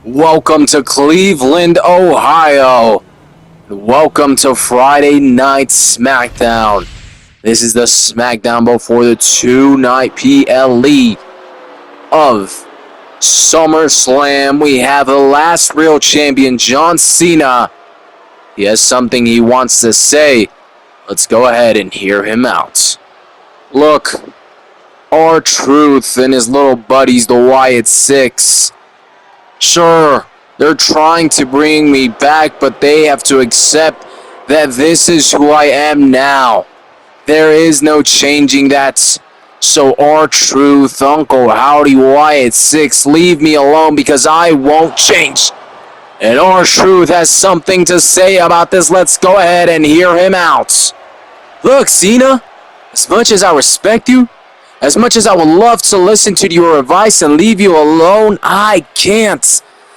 Welcome to Cleveland, Ohio. Welcome to Friday Night SmackDown. This is the SmackDown before the two-night PLE of SummerSlam. We have the last real champion, John Cena. He has something he wants to say. Let's go ahead and hear him out. Look, R-Truth and his little buddies, the Wyatt Six. Sure, they're trying to bring me back, but they have to accept that this is who I am now. There is no changing that. So R-Truth, Uncle Howdy, Wyatt Six, leave me alone because I won't change. And R-Truth has something to say about this. Let's go ahead and hear him out. Look, Cena, as much as I respect you, as much as I would love to listen to your advice and leave you alone, I can't.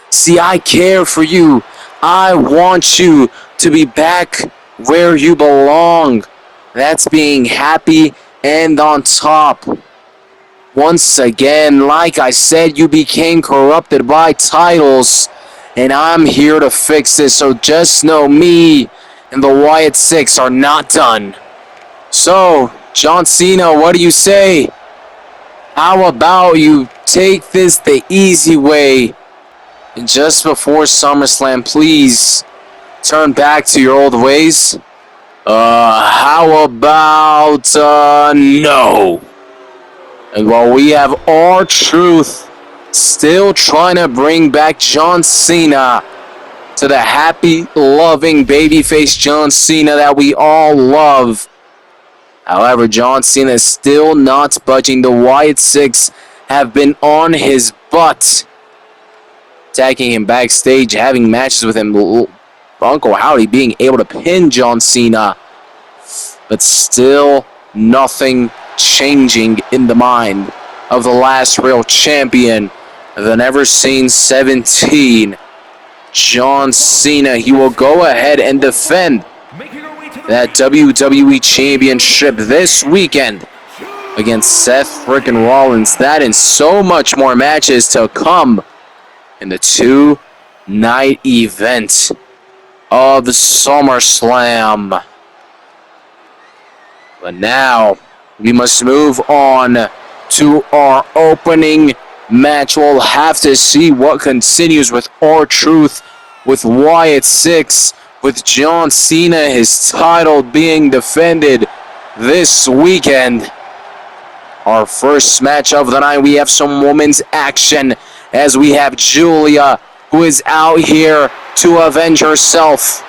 See, I care for you. I want you to be back where you belong. That's being happy and on top. Once again, like I said, you became corrupted by titles, and I'm here to fix this, so just know me and the Wyatt Six are not done. So, John Cena, what do you say? How about you take this the easy way? And just before SummerSlam, please turn back to your old ways. How about, no? And while we have R-Truth still trying to bring back John Cena to the happy, loving, babyface John Cena that we all love. However, John Cena is still not budging. The Wyatt Six have been on his butt, attacking him backstage, having matches with him. Uncle Howdy being able to pin John Cena, but still nothing changing in the mind of the last real champion, the never seen 17, John Cena. He will go ahead and defend that WWE Championship this weekend against Seth frickin' Rollins. That and so much more matches to come in the two-night event of SummerSlam. But now, we must move on to our opening match. We'll have to see what continues with R-Truth, with Wyatt Six, with John Cena, his title being defended this weekend. Our first match of the night, we have some women's action as we have Julia, who is out here to avenge herself.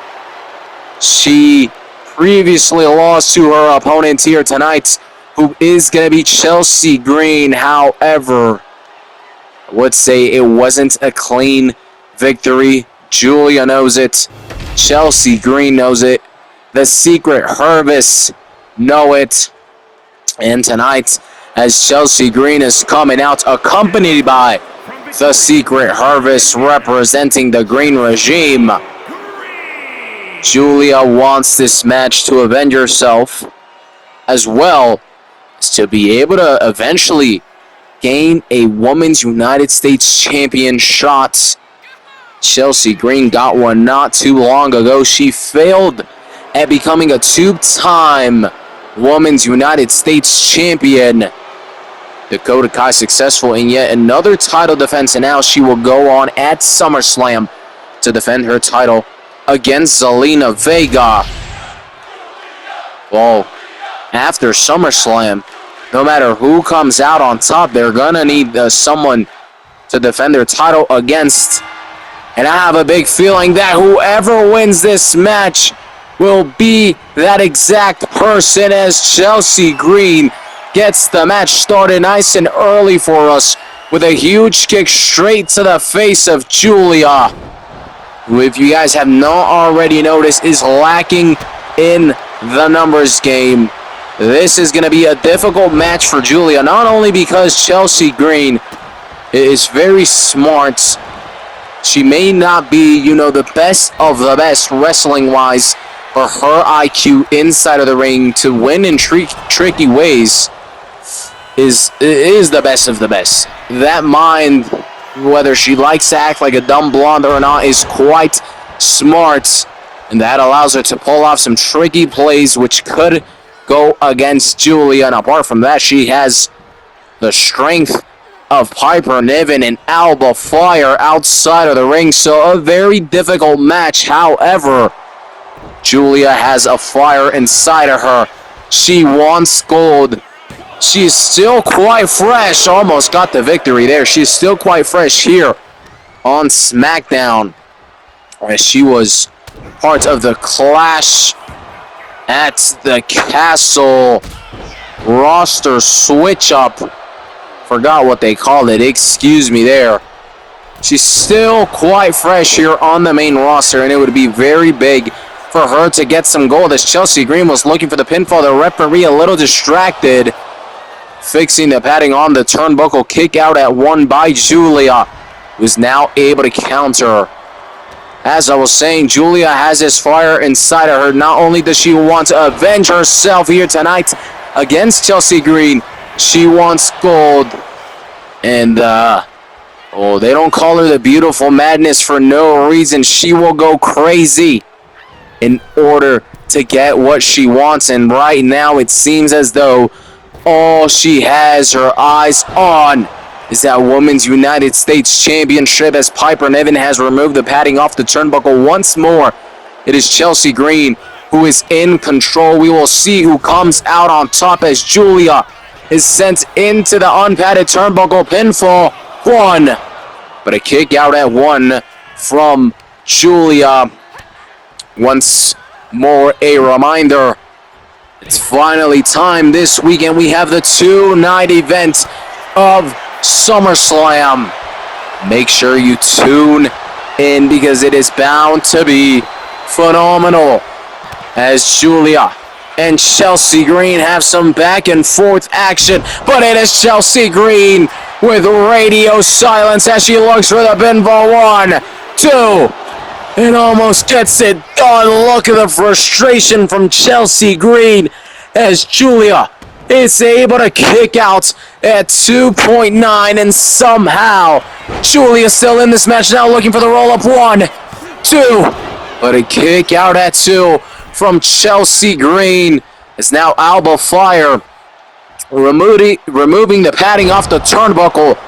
She previously lost to her opponent here tonight, who is going to be Chelsea Green. However, I would say it wasn't a clean victory. Julia knows it. Chelsea Green knows it. The Secret Harvest know it. And tonight, as Chelsea Green is coming out accompanied by the Secret Harvest representing the Green Regime, Julia wants this match to avenge herself, as well as to be able to eventually gain a Women's United States Champion shot. Chelsea Green got one not too long ago. She failed at becoming a two-time Women's United States Champion. Dakota Kai successful in yet another title defense, and now she will go on at SummerSlam to defend her title against Zelina Vega. Well, after SummerSlam, no matter who comes out on top, they're gonna need someone to defend their title against. And I have a big feeling that whoever wins this match will be that exact person, as Chelsea Green gets the match started nice and early for us with a huge kick straight to the face of Julia, who, if you guys have not already noticed, is lacking in the numbers game. This is going to be a difficult match for Julia, not only because Chelsea Green is very smart. She may not be, the best of the best wrestling-wise, but her IQ inside of the ring to win in tricky ways is the best of the best. That mind whether she likes to act like a dumb blonde or not, is quite smart. And that allows her to pull off some tricky plays which could go against Julia. And apart from that, she has the strength of Piper Niven and Alba Fire outside of the ring. So a very difficult match. However, Julia has a fire inside of her. She wants gold. She's still quite fresh. Almost got the victory there. She's still quite fresh here on SmackDown, as she was part of the Clash at the Castle roster switch up. Forgot what they called it. Excuse me there. She's still quite fresh here on the main roster, and it would be very big for her to get some gold, as Chelsea Green was looking for the pinfall. The referee a little distracted, fixing the padding on the turnbuckle. Kick out at 1 by Julia, who's now able to counter. As I was saying, Julia has this fire inside of her. Not only does she want to avenge herself here tonight against Chelsea Green, she wants gold. And, they don't call her the Beautiful Madness for no reason. She will go crazy in order to get what she wants. And right now, it seems as though all she has her eyes on is that Women's United States Championship, as Piper Niven has removed the padding off the turnbuckle once more. It is Chelsea Green who is in control. We will see who comes out on top, as Julia is sent into the unpadded turnbuckle pinfall. 1. But a kick out at 1 from Julia. Once more, a reminder, it's finally time this weekend. We have the 2-night event of SummerSlam. Make sure you tune in, because it is bound to be phenomenal, as Julia and Chelsea Green have some back and forth action. But it is Chelsea Green with radio silence as she looks for the pinfall. 1, 2, and almost gets it done. Look at the frustration from Chelsea Green, as Julia is able to kick out at 2.9, and somehow Julia still in this match now, looking for the roll-up. 1, 2, but a kick out at 2 from Chelsea Green. Is now Alba Fire removing the padding off the turnbuckle.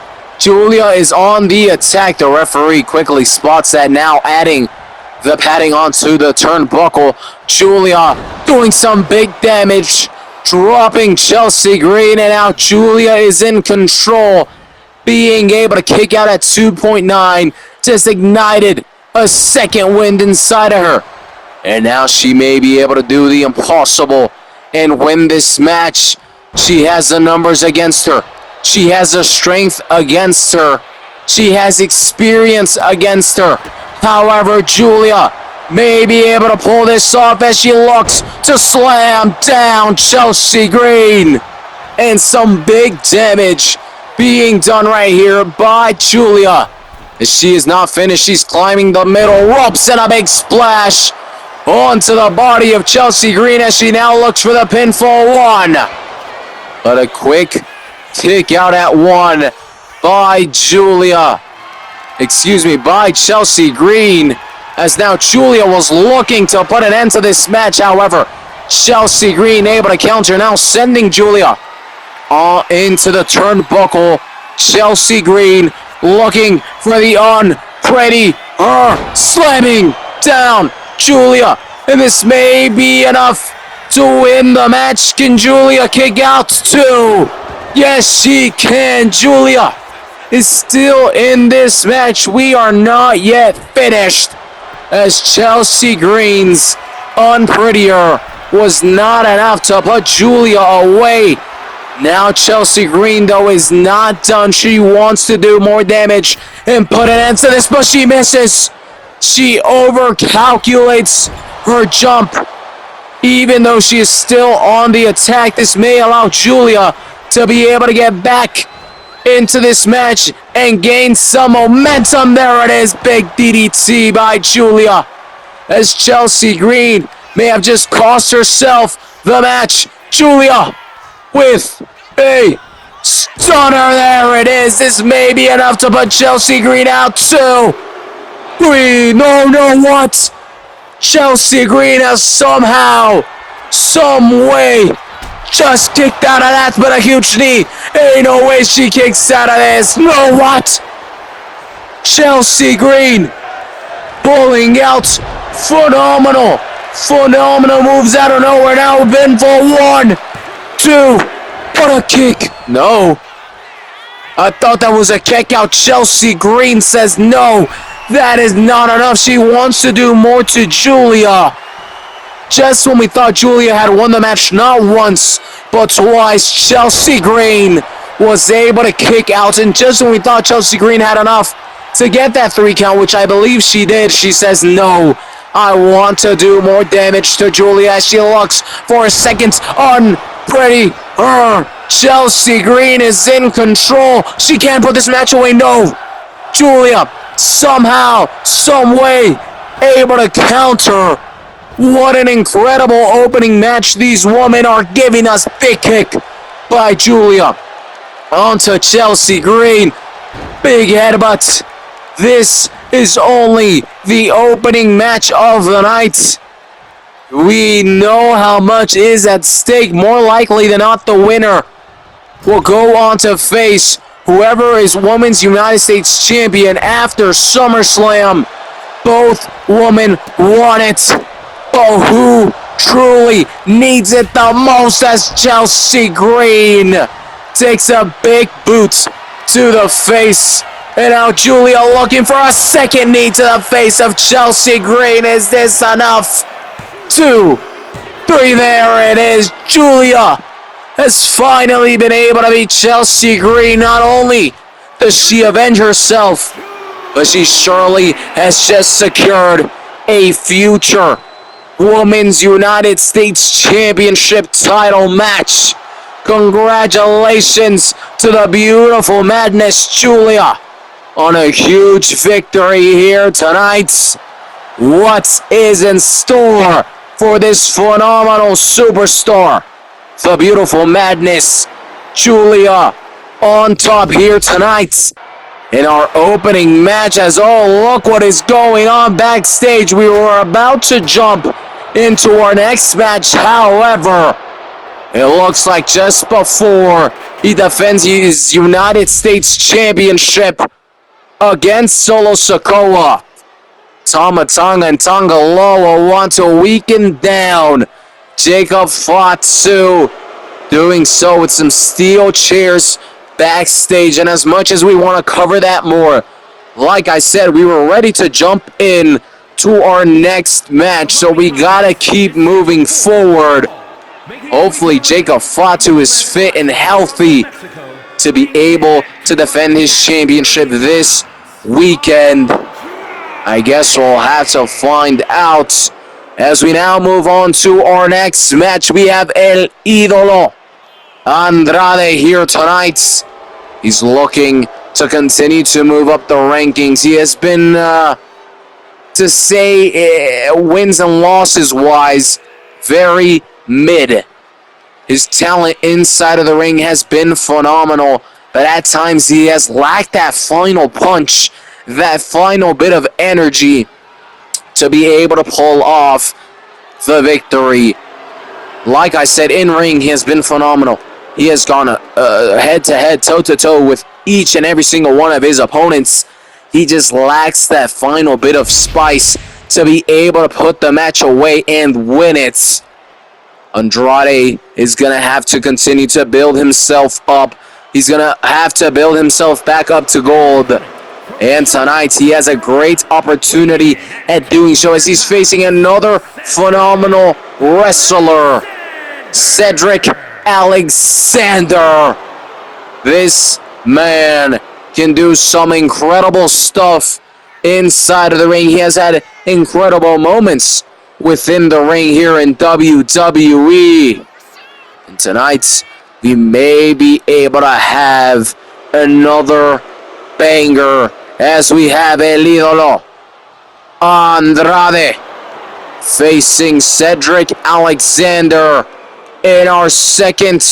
Julia is on the attack. The referee quickly spots that, now adding the padding onto the turnbuckle. Julia doing some big damage, dropping Chelsea Green, and now Julia is in control, being able to kick out at 2.9. Just ignited a second wind inside of her, and now she may be able to do the impossible and win this match. She has the numbers against her. She has the strength against her. She has experience against her. However, Julia may be able to pull this off, as she looks to slam down Chelsea Green. And some big damage being done right here by Julia. As she is not finished, she's climbing the middle ropes, and a big splash onto the body of Chelsea Green, as she now looks for the pinfall. 1. But a quick kick out at 1 by by Chelsea Green, as now Julia was looking to put an end to this match. However, Chelsea Green able to counter, now sending Julia into the turnbuckle. Chelsea Green looking for the unpretty her, slamming down Julia, and this may be enough to win the match. Can Julia kick out 2? Yes, she can. Julia is still in this match. We are not yet finished, as Chelsea Green's unprettier was not enough to put Julia away. Now Chelsea Green, though, is not done. She wants to do more damage and put an end to this, but she misses. She overcalculates her jump. Even though she is still on the attack, this may allow Julia to be able to get back into this match and gain some momentum. There it is, big DDT by Julia, as Chelsea Green may have just cost herself the match. Julia with a Stunner, there it is. This may be enough to put Chelsea Green out. 2, 3, no, what? Chelsea Green has somehow, some way, just kicked out of that, but a huge knee. Ain't no way she kicks out of this. No, what? Chelsea Green pulling out phenomenal moves out of nowhere. Now been for 1, 2, what a kick. No. I thought that was a kick out. Chelsea Green says no, that is not enough. She wants to do more to Julia. Just when we thought Julia had won the match not once, but twice, Chelsea Green was able to kick out. And just when we thought Chelsea Green had enough to get that 3 count, which I believe she did, she says, no, I want to do more damage to Julia as she looks for a second unpretty her. Chelsea Green is in control. She can't put this match away. No. Julia, somehow, some way, able to counter. What an incredible opening match these women are giving us. Big kick by Julia onto Chelsea Green. Big headbutt. This is only the opening match of the night. We know how much is at stake. More likely than not, the winner will go on to face whoever is Women's United States Champion after SummerSlam. Both women want it. But who truly needs it the most as Chelsea Green takes a big boot to the face. And now Julia looking for a second knee to the face of Chelsea Green. Is this enough? 2, 3, there it is. Julia has finally been able to beat Chelsea Green. Not only does she avenge herself, but she surely has just secured a future Women's United States Championship title match. Congratulations to the beautiful Madness Julia on a huge victory here tonight. What is in store for this phenomenal superstar? The beautiful Madness Julia on top here tonight in our opening match. As oh, look what is going on backstage. We were about to jump into our next match. However, it looks like just before he defends his United States Championship against Solo Sikoa, Tama Tonga and Tonga Loa want to weaken down Jacob Fatu, doing so with some steel chairs backstage. And as much as we want to cover that more, like I said, we were ready to jump in to our next match, so we gotta keep moving forward. Hopefully Jacob Fatu is fit and healthy to be able to defend his championship this weekend. I guess we'll have to find out. As we now move on to our next match, we have El Idolo Andrade here tonight. He's looking to continue to move up the rankings. He has been, to say wins and losses wise, very mid. His talent inside of the ring has been phenomenal, but at times he has lacked that final punch, that final bit of energy to be able to pull off the victory. Like I said, in ring he has been phenomenal. He has gone head-to-head, toe-to-toe with each and every single one of his opponents. He just lacks that final bit of spice to be able to put the match away and win it. Andrade is going to have to continue to build himself up. He's going to have to build himself back up to gold. And tonight he has a great opportunity at doing so as he's facing another phenomenal wrestler, Cedric Alexander. This man can do some incredible stuff inside of the ring. He has had incredible moments within the ring here in WWE. And tonight, we may be able to have another banger as we have El Idolo Andrade facing Cedric Alexander in our second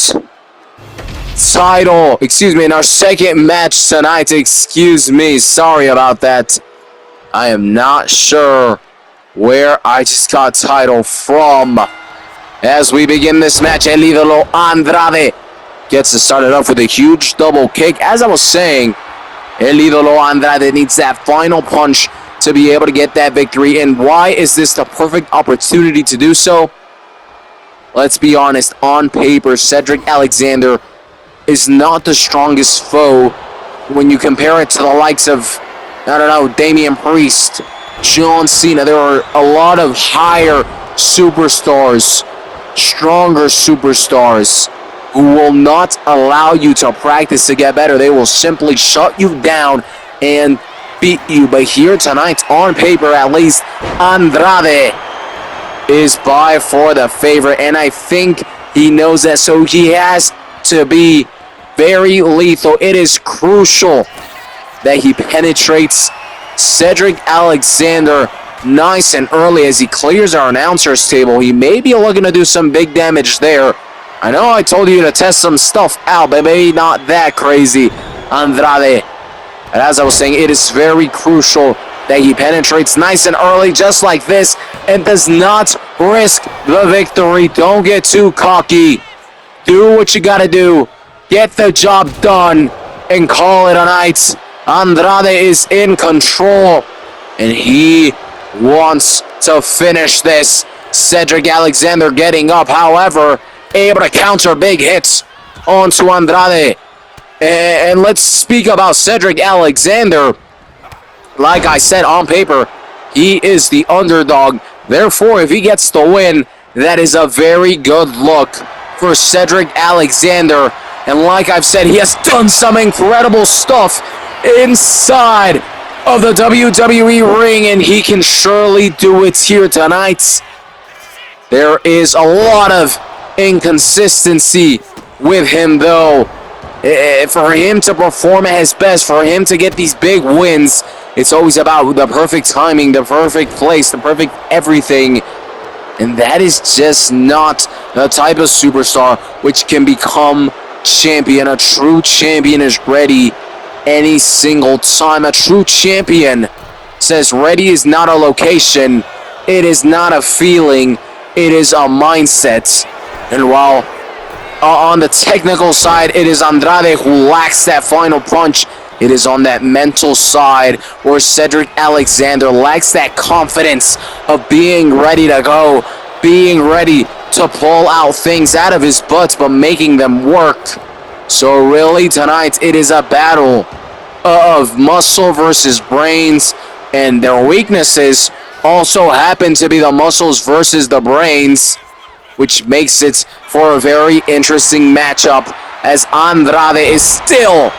title, in our second match tonight, sorry about that. I am not sure where I just got title from. As we begin this match, El Idolo Andrade gets it started off with a huge double kick. As I was saying, El Idolo Andrade needs that final punch to be able to get that victory. And why is this the perfect opportunity to do so? Let's be honest, on paper, Cedric Alexander is not the strongest foe when you compare it to the likes of, Damian Priest, John Cena. There are a lot of higher superstars, stronger superstars, who will not allow you to practice to get better. They will simply shut you down and beat you. But here tonight, on paper at least, Andrade is by far the favorite, and I think he knows that, so he has to be very lethal. It is crucial that he penetrates Cedric Alexander nice and early as he clears our announcer's table. He may be looking to do some big damage there. I know I told you to test some stuff out, but maybe not that crazy, Andrade. And as I was saying, it is very crucial that he penetrates nice and early, just like this, and does not risk the victory. Don't get too cocky. Do what you gotta do. Get the job done and call it a night. Andrade is in control, and he wants to finish this. Cedric Alexander getting up, however, able to counter big hits onto Andrade. And let's speak about Cedric Alexander. Like I said, on paper, he is the underdog. Therefore, if he gets the win, that is a very good look for Cedric Alexander. And like I've said, he has done some incredible stuff inside of the WWE ring, and he can surely do it here tonight. There is a lot of inconsistency with him, though. For him to perform at his best, for him to get these big wins, it's always about the perfect timing, the perfect place, the perfect everything. And that is just not the type of superstar which can become champion. A true champion is ready any single time. A true champion says ready is not a location, it is not a feeling, it is a mindset. And while on the technical side, it is Andrade who lacks that final punch, it is on that mental side where Cedric Alexander lacks that confidence of being ready to go, being ready to pull out things out of his butt, but making them work. So really tonight, it is a battle of muscle versus brains, and their weaknesses also happen to be the muscles versus the brains, which makes it for a very interesting matchup as Andrade is still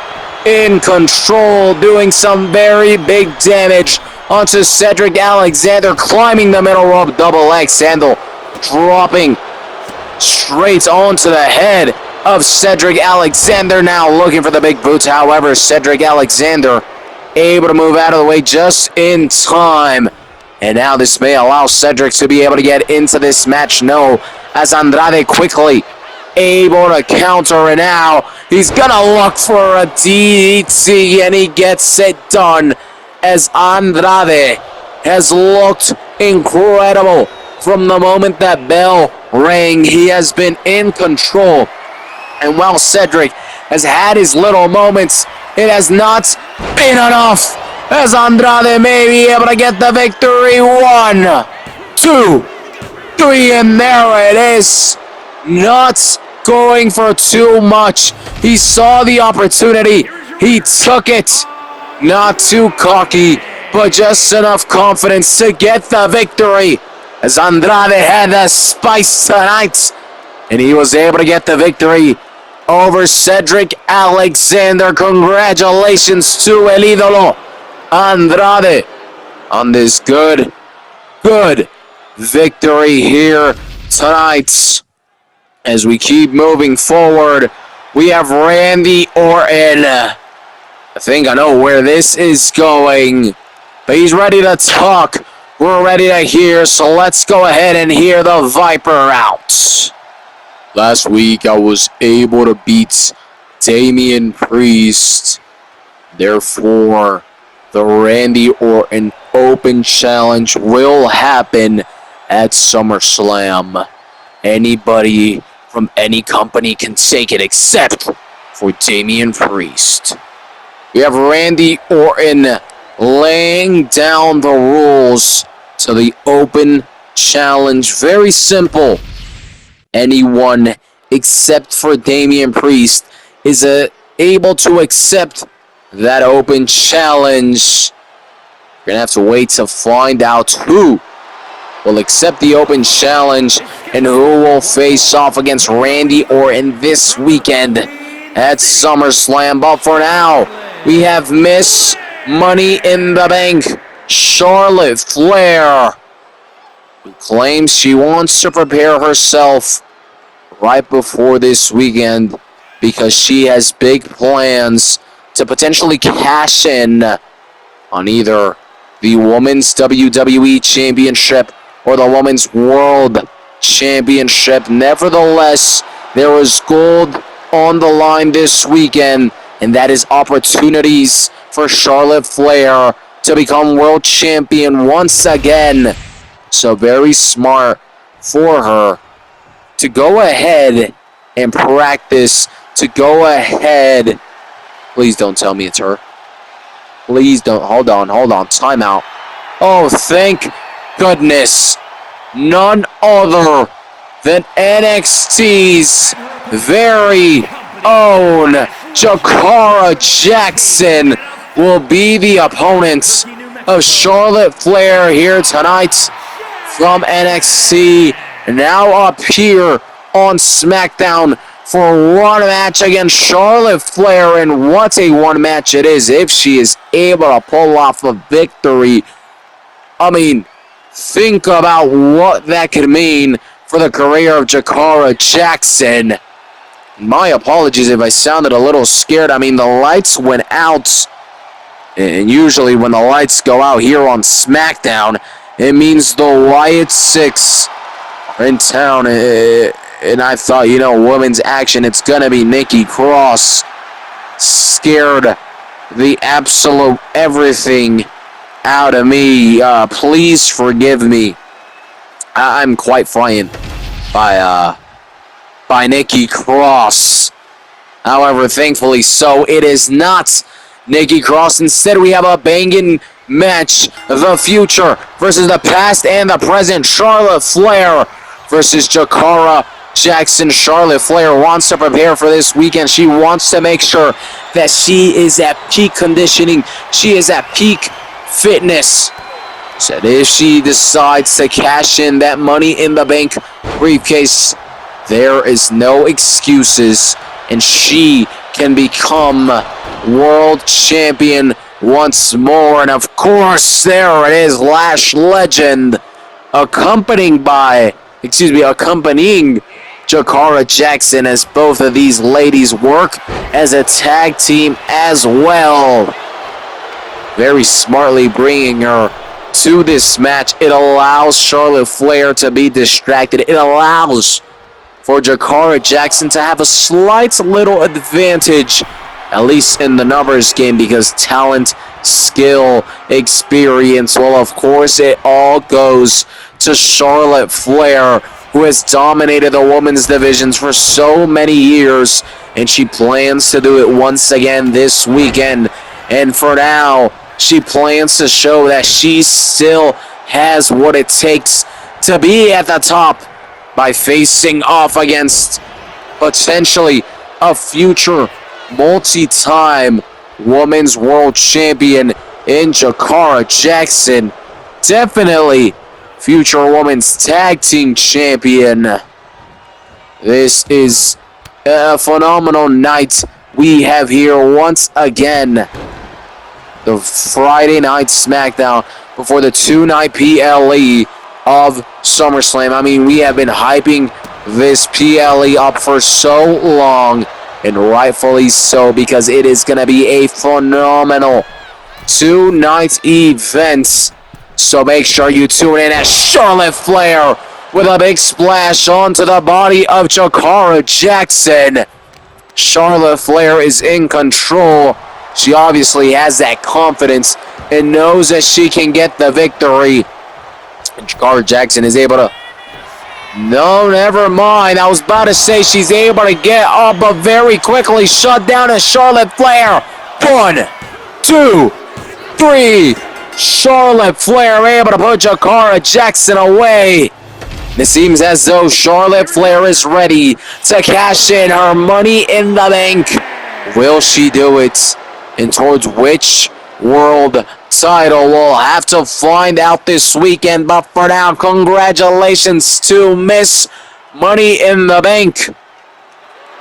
in control, doing some very big damage onto Cedric Alexander, climbing the middle rope, double X handle, dropping straight onto the head of Cedric Alexander, now looking for the big boots. However, Cedric Alexander able to move out of the way just in time. And now this may allow Cedric to be able to get into this match. No, as Andrade quickly able to counter, and now he's gonna look for a DDT, and he gets it done as Andrade has looked incredible from the moment that bell rang. He has been in control, and while Cedric has had his little moments, it has not been enough as Andrade may be able to get the victory. 1, 2, 3, and there it is. Not going for too much. He saw the opportunity. He took it. Not too cocky, but just enough confidence to get the victory. As Andrade had the spice tonight, and he was able to get the victory over Cedric Alexander. Congratulations to El Idolo Andrade on this good victory here tonight. As we keep moving forward, we have Randy Orton. I think I know where this is going, but he's ready to talk. We're ready to hear, so let's go ahead and hear the Viper out. Last week, I was able to beat Damian Priest. Therefore, the Randy Orton Open Challenge will happen at SummerSlam. Anybody from any company can take it except for Damian Priest. We have Randy Orton laying down the rules to the Open Challenge. Very simple. Anyone except for Damian Priest is able to accept that Open Challenge. You're going to have to wait to find out who will accept the Open Challenge and who will face off against Randy Orton this weekend at SummerSlam. But for now, we have Miss Money in the Bank, Charlotte Flair, who claims she wants to prepare herself right before this weekend because she has big plans to potentially cash in on either the Women's WWE Championship or the Women's World Championship. Nevertheless, there is gold on the line this weekend, and that is opportunities for Charlotte Flair to become world champion once again. So very smart for her to go ahead and practice, to go ahead. Please don't tell me it's her. Please don't. Hold on. Timeout. Oh, thank goodness. None other than NXT's very own Jakara Jackson will be the opponent of Charlotte Flair here tonight from NXT. Now up here on SmackDown for one match against Charlotte Flair, and what a one match it is if she is able to pull off a victory. I mean, think about what that could mean for the career of Jakara Jackson. My apologies if I sounded a little scared. I mean, the lights went out, and usually when the lights go out here on SmackDown, it means the Wyatt Six are in town. And I thought, women's action, it's going to be Nikki Cross. Scared the absolute everything out of me. Please forgive me. I'm quite frightened by Nikki Cross. However, thankfully so, it is not Nikki Cross. Instead, we have a banging match. The future versus the past and the present. Charlotte Flair versus Jakara Jackson. Charlotte Flair wants to prepare for this weekend. She wants to make sure that she is at peak conditioning. She is at peak fitness. So if she decides to cash in that Money in the Bank briefcase, there is no excuses, and she can become world champion once more. And of course, there it is, Lash Legend, accompanying Jakara Jackson, as both of these ladies work as a tag team as well. Very smartly bringing her to this match. It allows Charlotte Flair to be distracted. It allows for Jakara Jackson to have a slight little advantage, at least in the numbers game, because talent, skill, experience, well, of course, it all goes to Charlotte Flair, who has dominated the women's divisions for so many years, and she plans to do it once again this weekend. And for now, she plans to show that she still has what it takes to be at the top by facing off against potentially a future multi-time Women's World Champion in Jakara Jackson. Definitely future Women's Tag Team Champion. This is a phenomenal night we have here once again. The Friday Night SmackDown before the two-night PLE of SummerSlam. I mean, we have been hyping this PLE up for so long, and rightfully so, because it is going to be a phenomenal two-night event. So make sure you tune in as Charlotte Flair with a big splash onto the body of Jakara Jackson Charlotte Flair is in control. She obviously has that confidence and knows that she can get the victory. And Jakara Jackson is able to... No, never mind. I was about to say she's able to get up, but very quickly shut down as Charlotte Flair. 1, 2, 3. Charlotte Flair able to put Jakara Jackson away. It seems as though Charlotte Flair is ready to cash in her Money in the Bank. Will she do it? And towards which world title? We'll have to find out this weekend. But for now, congratulations to Miss Money in the Bank,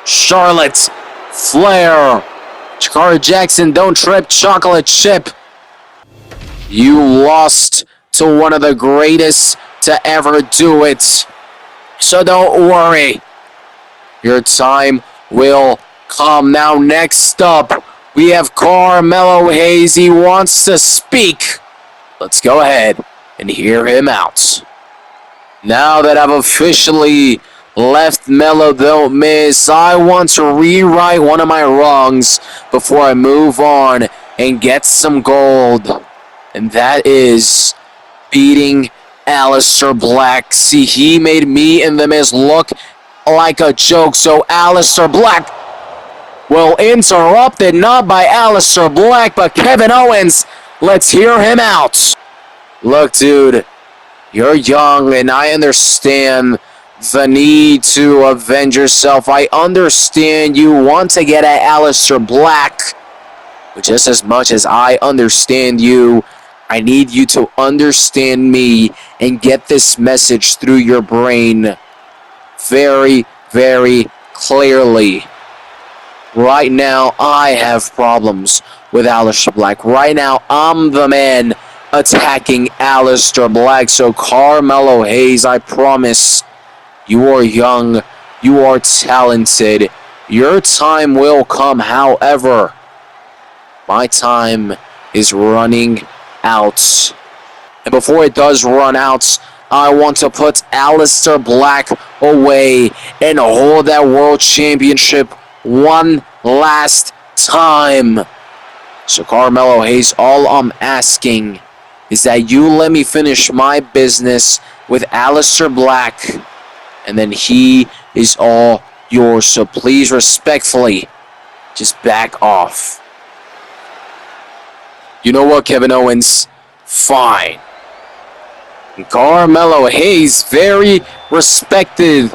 Charlotte Flair. Jakara Jackson, don't trip, chocolate chip. You lost to one of the greatest to ever do it. So don't worry. Your time will come. Now next up, we have Carmelo Hayes. He wants to speak. Let's go ahead and hear him out. Now that I've officially left Melo Don't Miss, I want to rewrite one of my wrongs before I move on and get some gold. And that is beating Aleister Black. See, he made me and The Miz look like a joke. So Aleister Black, well, interrupted not by Aleister Black, but Kevin Owens. Let's hear him out. Look, dude, you're young, and I understand the need to avenge yourself. I understand you want to get at Aleister Black, but just as much as I understand you, I need you to understand me and get this message through your brain very, very clearly. Right now, I have problems with Aleister Black. Right now, I'm the man attacking Aleister Black. So Carmelo Hayes, I promise, you are young, you are talented. Your time will come. However, my time is running out. And before it does run out, I want to put Aleister Black away and hold that world championship one last time. So Carmelo Hayes, all I'm asking is that you let me finish my business with Aleister Black, and then he is all yours. So please, respectfully, just back off. You know what, Kevin Owens? Fine. And Carmelo Hayes, very respected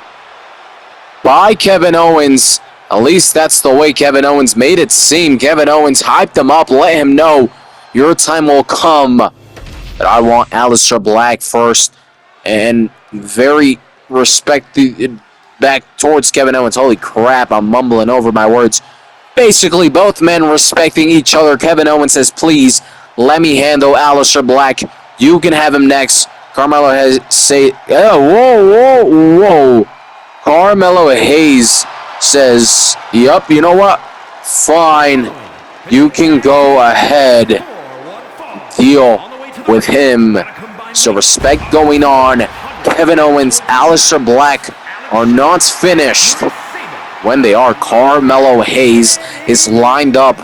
by Kevin Owens. At least that's the way Kevin Owens made it seem. Kevin Owens hyped him up, let him know your time will come. But I want Aleister Black first. And very respected back towards Kevin Owens. Holy crap, I'm mumbling over my words. Basically, both men respecting each other. Kevin Owens says, please, let me handle Aleister Black. You can have him next. Carmelo Hayes say, whoa. Carmelo Hayes says, yup, you know what? Fine. You can go ahead. Deal with him. So respect going on. Kevin Owens, Aleister Black are not finished. When they are, Carmelo Hayes is lined up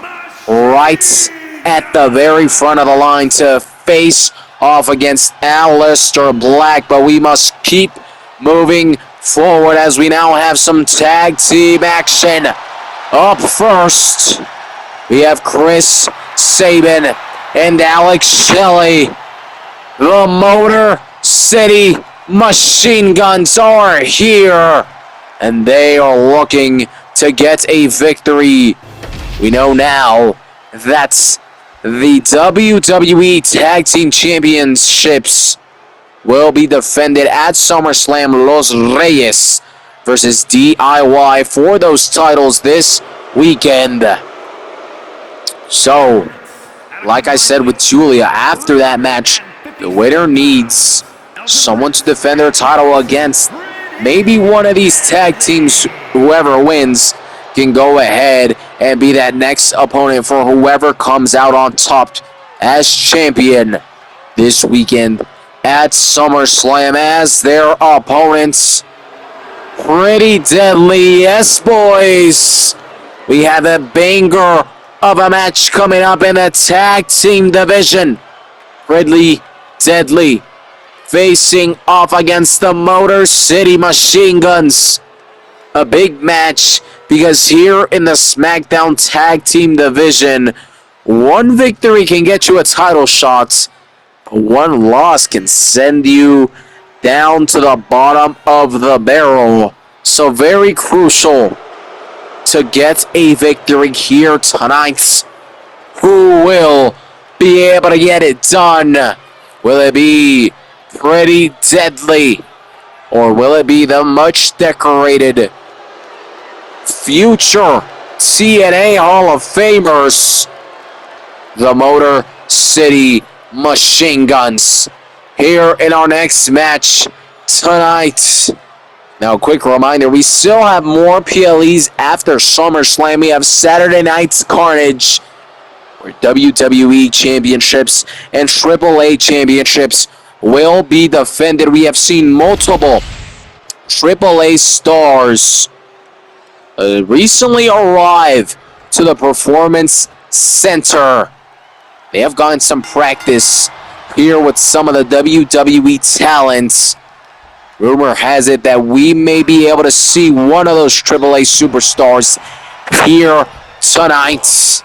right at the very front of the line to face off against Aleister Black. But we must keep moving forward as we now have some tag team action. Up first, we have Chris Sabin and Alex Shelley. The Motor City Machine Guns are here, and they are looking to get a victory. We know now that the WWE Tag Team Championships will be defended at SummerSlam. Los Reyes versus DIY for those titles this weekend. So, like I said with Julia, after that match, the winner needs someone to defend their title against. Maybe one of these tag teams, whoever wins, can go ahead and be that next opponent for whoever comes out on top as champion this weekend at SummerSlam as their opponents. Pretty deadly, yes, boys. We have a banger of a match coming up in the tag team division. Ridley Deadly facing off against the Motor City Machine Guns. A big match because here in the SmackDown Tag Team Division, one victory can get you a title shot, but one loss can send you down to the bottom of the barrel. So very crucial to get a victory here tonight. Who will be able to get it done? Will it be Pretty Deadly? Or will it be the much decorated future TNA Hall of Famers, the Motor City Machine Guns, here in our next match tonight? Now, quick reminder, we still have more PLEs after SummerSlam. We have Saturday Night's Carnage, where WWE Championships and AAA Championships will be defended. We have seen multiple AAA stars recently arrive to the Performance Center. They have gotten some practice here with some of the WWE talents. Rumor has it that we may be able to see one of those AAA superstars here tonight.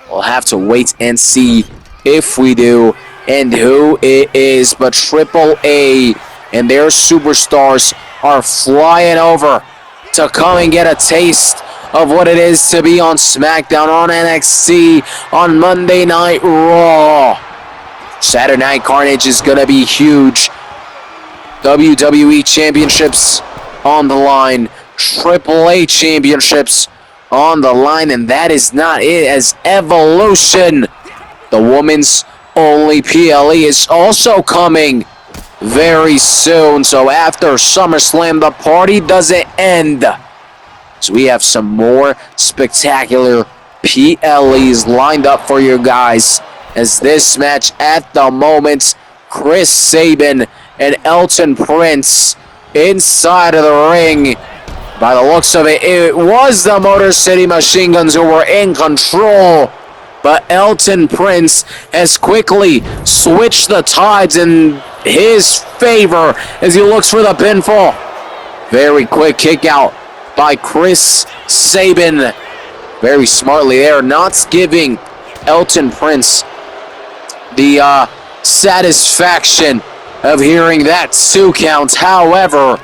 We'll have to wait and see if we do and who it is. But AAA and their superstars are flying over to come and get a taste of what it is to be on SmackDown, on NXT, on Monday Night Raw. Saturday Night Carnage is going to be huge. WWE Championships on the line, AAA Championships on the line, and that is not it, as Evolution, the women's only PLE, is also coming very soon. So after SummerSlam, the party doesn't end. So we have some more spectacular PLEs lined up for you guys, as this match at the moment, Chris Sabin and Elton Prince inside of the ring. By the looks of it, it was the Motor City Machine Guns who were in control, but Elton Prince has quickly switched the tides in his favor as he looks for the pinfall. Very quick kick out by Chris Sabin. Very smartly there, not giving Elton Prince the satisfaction of hearing that 2 count. However,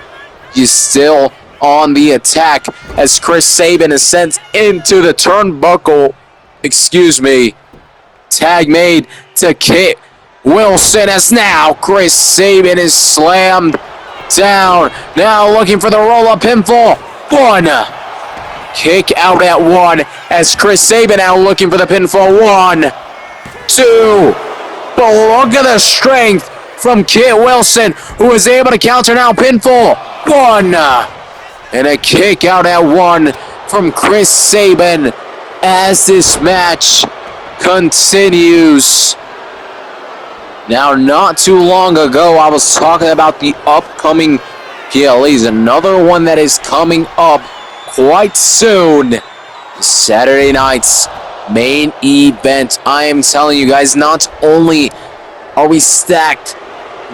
he's still on the attack as Chris Sabin is sent into the turnbuckle. Tag made to Kit Wilson, as now Chris Sabin is slammed down. Now looking for the roll-up pinfall. 1. Kick out at 1 as Chris Sabin now looking for the pinfall. 1, 2. But look at the strength from Kit Wilson, who is able to counter now pinfall. 1. And a kick out at 1 from Chris Sabin as this match continues. Now, not too long ago, I was talking about the upcoming PLEs. Another one that is coming up quite soon. Saturday night's main event. I am telling you guys, not only are we stacked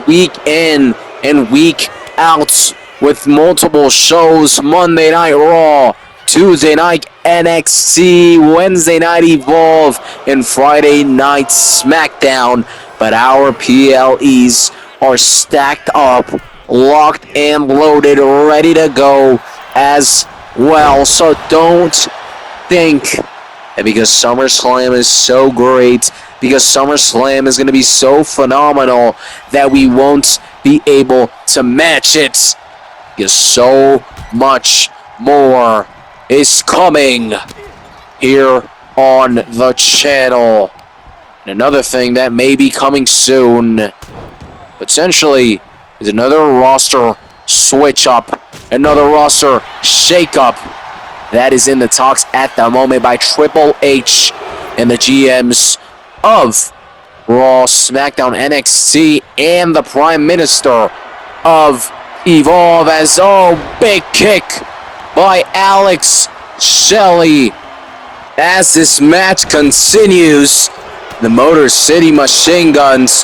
week in and week out with multiple shows, Monday Night Raw, Tuesday night NXT, Wednesday night Evolve, and Friday night SmackDown, but our PLEs are stacked up, locked and loaded, ready to go as well. So don't think that because SummerSlam is so great, because SummerSlam is going to be so phenomenal, that we won't be able to match it. Because so much more is coming here on the channel. And another thing that may be coming soon, potentially, is another roster switch up, another roster shake up. That is in the talks at the moment by Triple H and the GMs of Raw, SmackDown, NXT, and the Prime Minister of Evolve. As big kick by Alex Shelley as this match continues. The Motor City Machine Guns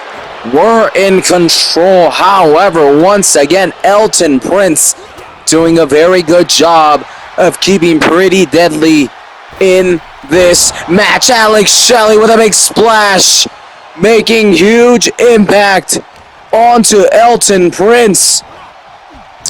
were in control. However, once again, Elton Prince doing a very good job of keeping Pretty Deadly in this match. Alex Shelley with a big splash, making huge impact onto Elton Prince.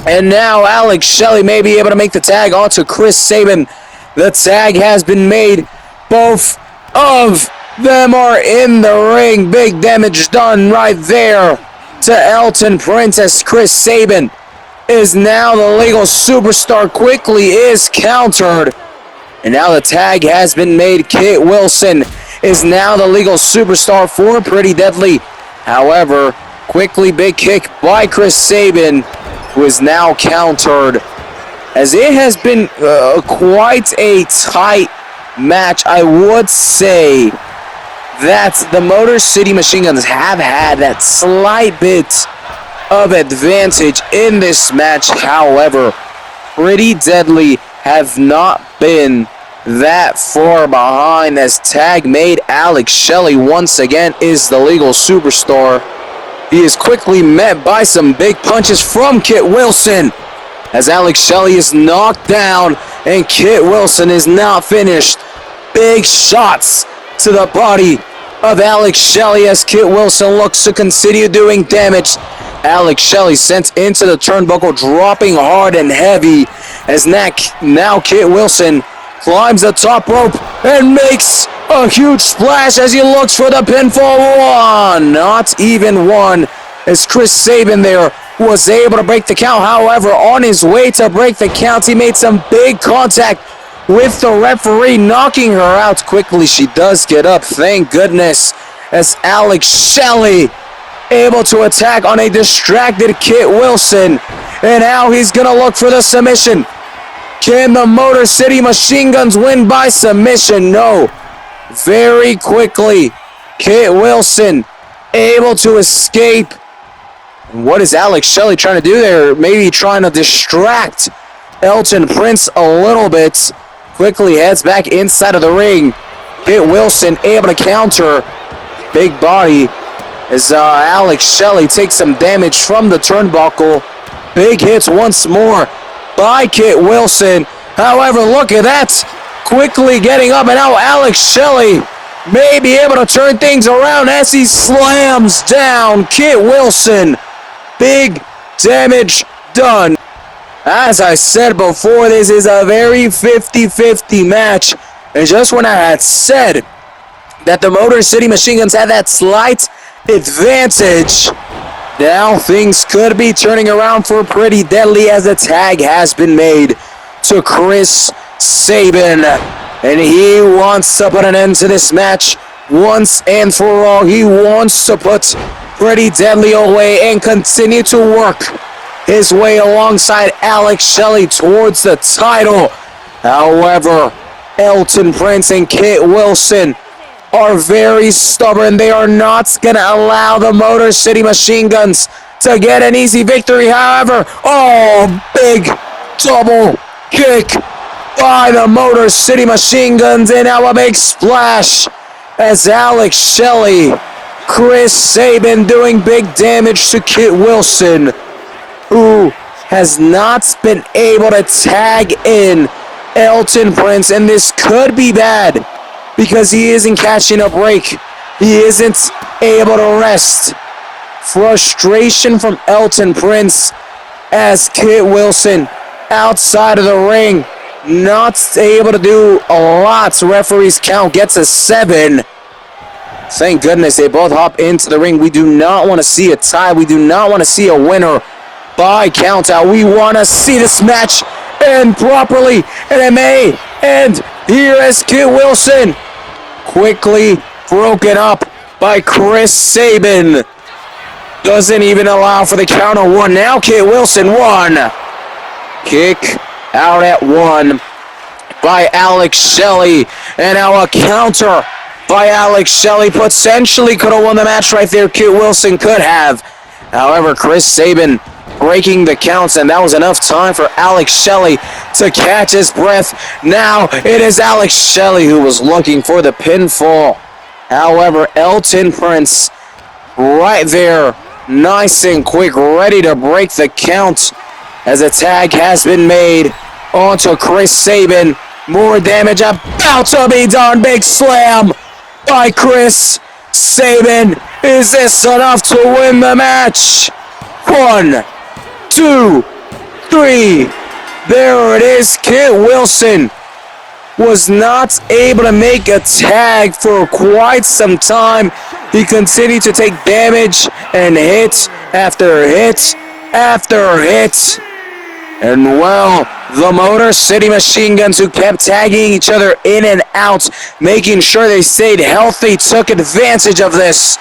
And now Alex Shelley may be able to make the tag onto Chris Sabin. The tag has been made. Both of them are in the ring. Big damage done right there to Elton Prince as Chris Sabin is now the legal superstar. Quickly is countered. And now the tag has been made. Kit Wilson is now the legal superstar for Pretty Deadly. However, quickly big kick by Chris Sabin, who is now countered. As it has been quite a tight match, I would say that the Motor City Machine Guns have had that slight bit of advantage in this match. However, Pretty Deadly have not been that far behind, as tag made Alex Shelley once again is the legal superstar. He is quickly met by some big punches from Kit Wilson as Alex Shelley is knocked down and Kit Wilson is not finished. Big shots to the body of Alex Shelley as Kit Wilson looks to continue doing damage. Alex Shelley sent into the turnbuckle, dropping hard and heavy as now Kit Wilson climbs the top rope and makes a huge splash as he looks for the pinfall. One, not even one, as Chris Sabin there was able to break the count. However, on his way to break the count, he made some big contact with the referee, knocking her out quickly. She does get up, thank goodness, as Alex Shelley able to attack on a distracted Kit Wilson. And now he's going to look for the submission. Can the Motor City Machine Guns win by submission? No. Very quickly, Kit Wilson able to escape. And what is Alex Shelley trying to do there? Maybe trying to distract Elton Prince a little bit. Quickly heads back inside of the ring. Kit Wilson able to counter. Big body as Alex Shelley takes some damage from the turnbuckle. Big hits once more by Kit Wilson. However, look at that. Quickly getting up, and now Alex Shelley may be able to turn things around as he slams down Kit Wilson. Big damage done. As I said before, this is a very 50-50 match. And just when I had said that the Motor City Machine Guns had that slight advantage, now things could be turning around for Pretty Deadly as the tag has been made to Chris Sabin. And he wants to put an end to this match once and for all. He wants to put Pretty Deadly away and continue to work his way alongside Alex Shelley towards the title. However, Elton Prince and Kit Wilson are very stubborn. They are not going to allow the Motor City Machine Guns to get an easy victory. However, big double kick by the Motor City Machine Guns, and now a big splash as Alex Shelley, Chris Sabin doing big damage to Kit Wilson, who has not been able to tag in Elton Prince, and this could be bad because he isn't catching a break. He isn't able to rest. Frustration from Elton Prince as Kit Wilson outside of the ring, not able to do a lot. Referee's count gets a 7. Thank goodness they both hop into the ring. We do not want to see a tie. We do not want to see a winner by countout. We want to see this match end properly, and it may end here as Kit Wilson quickly broken up by Chris Sabin. Doesn't even allow for the count of 1. Now Kit Wilson 1. Kick out at 1 by Alex Shelley, and now a counter by Alex Shelley. Potentially could have won the match right there. Kit Wilson could have. However, Chris Sabin breaking the counts, and that was enough time for Alex Shelley to catch his breath. Now it is Alex Shelley who was looking for the pinfall. However, Elton Prince right there, nice and quick, ready to break the count as a tag has been made onto Chris Sabin. More damage about to be done. Big slam by Chris Sabin. Is this enough to win the match? 1, 2, 3. There it is. Kit Wilson was not able to make a tag for quite some time. He continued to take damage and hit after hit after hit. And well, the Motor City Machine Guns, who kept tagging each other in and out, making sure they stayed healthy, took advantage of this.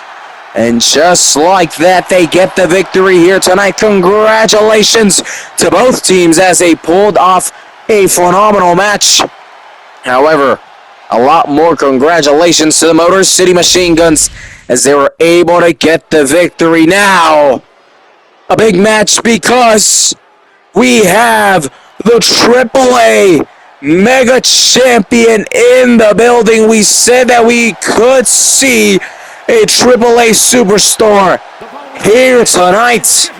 And just like that, they get the victory here tonight. Congratulations to both teams as they pulled off a phenomenal match. However, a lot more congratulations to the Motor City Machine Guns as they were able to get the victory. Now, a big match because we have the AAA Mega Champion in the building. We said that we could see a AAA superstar here tonight.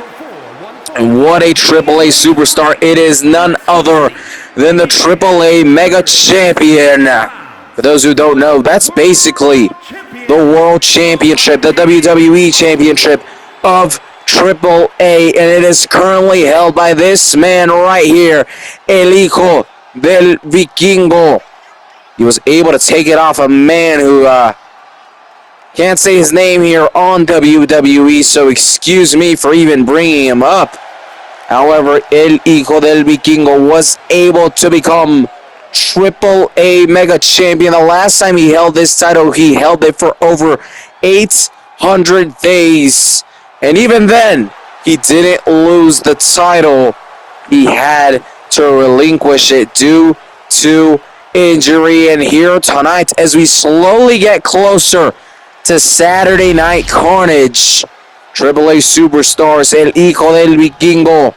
And what a AAA superstar. It is none other than the AAA Mega Champion. For those who don't know, that's basically the World Championship, the WWE Championship of AAA, and it is currently held by this man right here, El Hijo del Vikingo. He was able to take it off a man who can't say his name here on WWE, so excuse me for even bringing him up. However, El Hijo del Vikingo was able to become AAA Mega Champion. The last time he held this title, he held it for over 800 days. And even then, he didn't lose the title. He had to relinquish it due to injury. And here tonight, as we slowly get closer to Saturday Night Carnage, AAA superstars El Hijo del Vikingo,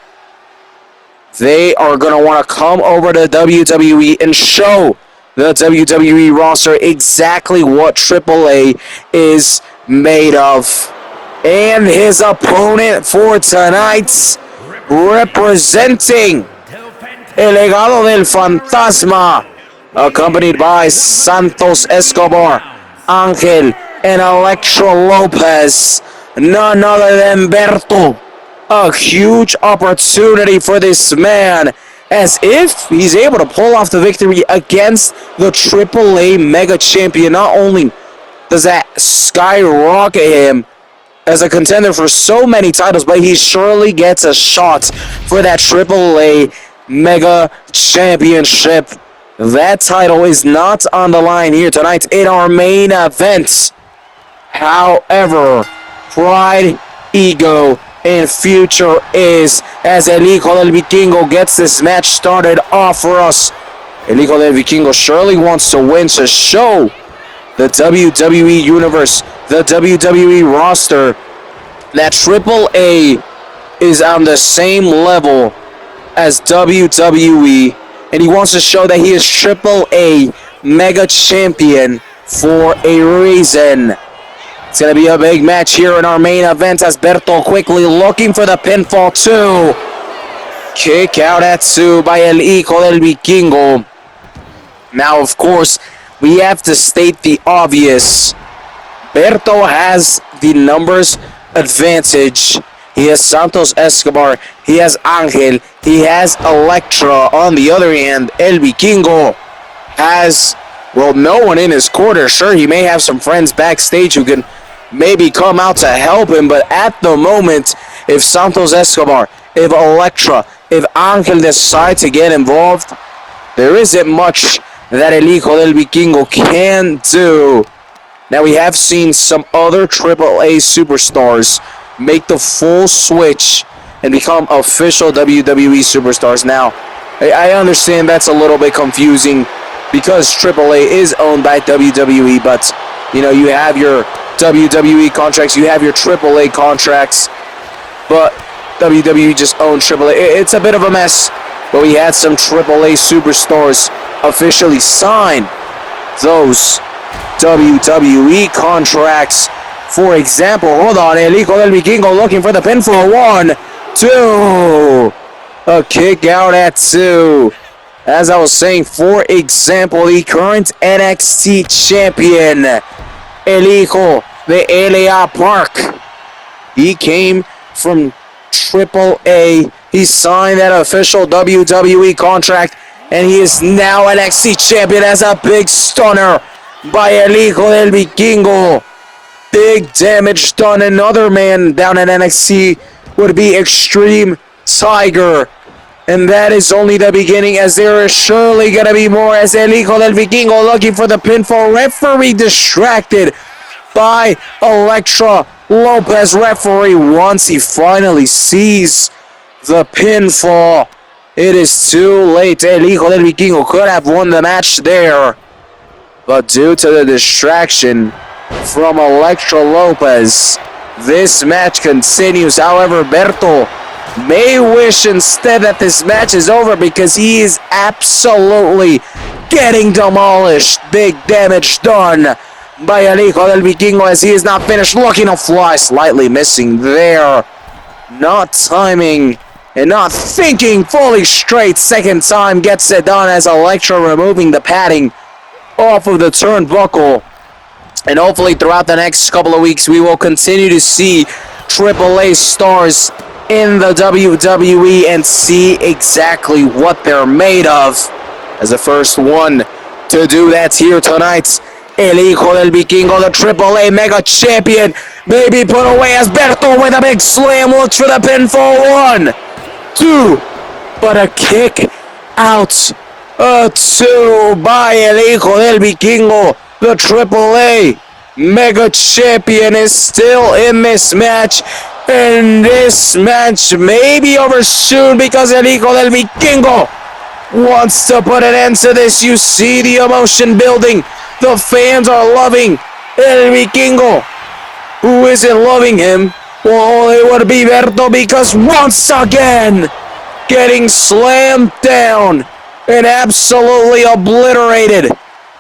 they are going to want to come over to WWE and show the WWE roster exactly what AAA is made of. And his opponent for tonight, representing El Legado del Fantasma, accompanied by Santos Escobar, Angel, and Electro Lopez, none other than Berto. A huge opportunity for this man, as if he's able to pull off the victory against the AAA Mega Champion. Not only does that skyrocket him as a contender for so many titles, but he surely gets a shot for that AAA Mega Championship. That title is not on the line here tonight in our main event. However, pride, ego, and future is, as El Hijo del Vikingo gets this match started off for us. El Hijo del Vikingo surely wants to win to show the WWE Universe, the WWE roster, that AAA is on the same level as WWE, and he wants to show that he is AAA Mega Champion for a reason. It's going to be a big match here in our main event as Berto quickly looking for the pinfall too. Kick out at 2 by El Hijo del Vikingo. Now, of course, we have to state the obvious. Berto has the numbers advantage. He has Santos Escobar. He has Angel. He has Electra. On the other hand, El Vikingo has, well, no one in his corner. Sure, he may have some friends backstage who can maybe come out to help him, but at the moment, if Santos Escobar, if Electra, if Angel decide to get involved, there isn't much that El Hijo del Vikingo can do. Now, we have seen some other AAA superstars make the full switch and become official WWE superstars. Now, I understand that's a little bit confusing because AAA is owned by WWE, but, you know, you have your WWE contracts, you have your AAA contracts, but WWE just owned AAA. It's a bit of a mess, but we had some AAA superstars officially sign those WWE contracts. For example, hold on, El Hijo del Vikingo looking for the pinfall. 1, 2. A kick out at 2. As I was saying, for example, the current NXT champion, El Hijo de Elia Park. He came from AAA. He signed that official WWE contract, and he is now NXT champion as a big stunner by El Hijo del Vikingo. Big damage done. Another man down at NXT would be Extreme Tiger. And that is only the beginning, as there is surely going to be more, as El Hijo del Vikingo looking for the pinfall. Referee distracted by Elektra Lopez. Referee, once he finally sees the pinfall, it is too late. El Hijo del Vikingo could have won the match there, but due to the distraction from Elektra Lopez, this match continues. However, Berto may wish instead that this match is over, because he is absolutely getting demolished. Big damage done by El Hijo del Vikingo, as he is not finished. Looking to fly, slightly missing there. Not timing and not thinking fully straight. Second time gets it done, as Elektra removing the padding off of the turnbuckle. And hopefully throughout the next couple of weeks, we will continue to see AAA stars in the WWE and see exactly what they're made of. As the first one to do that here tonight, El Hijo del Vikingo, the AAA Mega Champion, may be put away as Berto with a big slam looks for the pinfall. 1, 2, but a kick out. 2 by El Hijo del Vikingo. The AAA Mega Champion is still in this match, and this match may be over soon, because El Hijo del Vikingo wants to put an end to this. You see the emotion building. The fans are loving El Vikingo. Who isn't loving him? Well, it would be Berto, because once again, getting slammed down and absolutely obliterated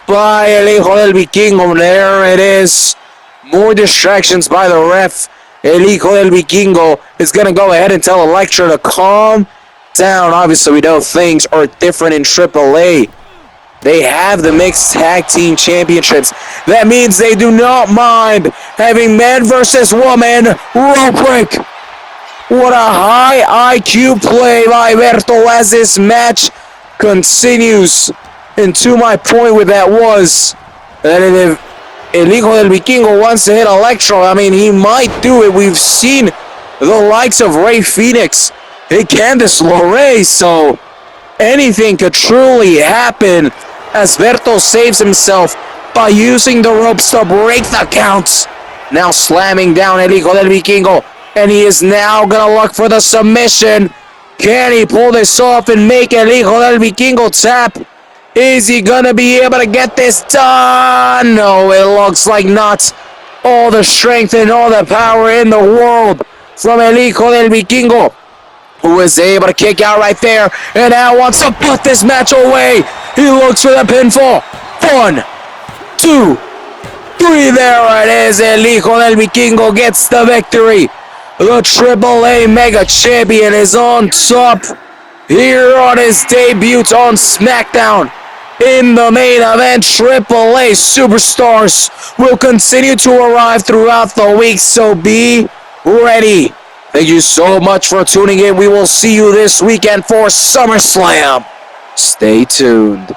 by El Hijo del Vikingo. There it is. More distractions by the ref. El Hijo del Vikingo is going to go ahead and tell Elektra to calm down. Obviously, we know things are different in AAA. They have the mixed tag team championships. That means they do not mind having man versus woman rope break. What a high IQ play by Berto as this match continues. And to my point with that was that if El Hijo del Vikingo wants to hit Elektra, I mean, he might do it. We've seen the likes of Rey Fenix hit Candice LeRae, so anything could truly happen, as Berto saves himself by using the ropes to break the counts. Now slamming down El Hijo del Vikingo, and he is now going to look for the submission. Can he pull this off and make El Hijo del Vikingo tap? Is he going to be able to get this done? No, it looks like not. All the strength and all the power in the world from El Hijo del Vikingo, who is able to kick out right there, and now wants to put this match away. He looks for the pinfall. 1, 2, 3. There it is. El Hijo del Vikingo gets the victory. The AAA Mega Champion is on top here on his debut on SmackDown. In the main event, AAA superstars will continue to arrive throughout the week, so be ready. Thank you so much for tuning in. We will see you this weekend for SummerSlam. Stay tuned.